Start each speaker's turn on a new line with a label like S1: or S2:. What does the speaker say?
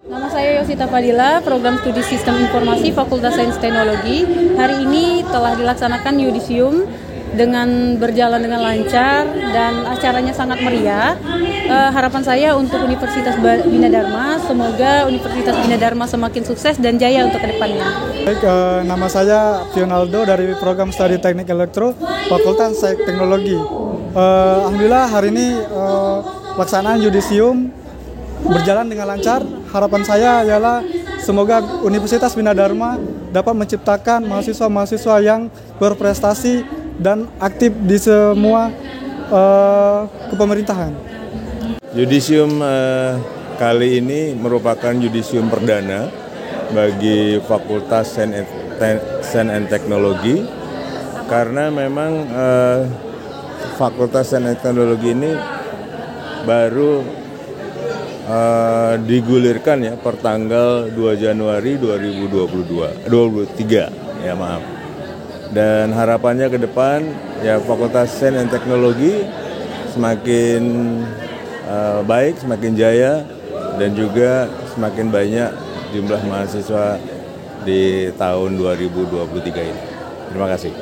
S1: Nama saya Yosita Fadila, Program Studi Sistem Informasi Fakultas Sains Teknologi. Hari ini telah dilaksanakan yudisium dengan berjalan dengan lancar dan acaranya sangat meriah. Harapan saya untuk Universitas Bina Dharma, semoga Universitas Bina Dharma semakin sukses dan jaya untuk kedepannya.
S2: Baik, nama saya Fionaldo dari Program Studi Teknik Elektro Fakultas Sains Teknologi. Alhamdulillah hari ini pelaksanaan yudisium berjalan dengan lancar. Harapan saya adalah semoga Universitas Bina Dharma dapat menciptakan mahasiswa-mahasiswa yang berprestasi dan aktif di semua kepemerintahan.
S3: Yudisium kali ini merupakan yudisium perdana bagi Fakultas Sains and Teknologi karena memang Fakultas Sains and Teknologi ini baru digulirkan ya per tanggal 2 Januari 2023 ya maaf. Dan harapannya ke depan ya Fakultas Sains and Teknologi semakin baik, semakin jaya dan juga semakin banyak jumlah mahasiswa di tahun 2023 ini. Terima kasih.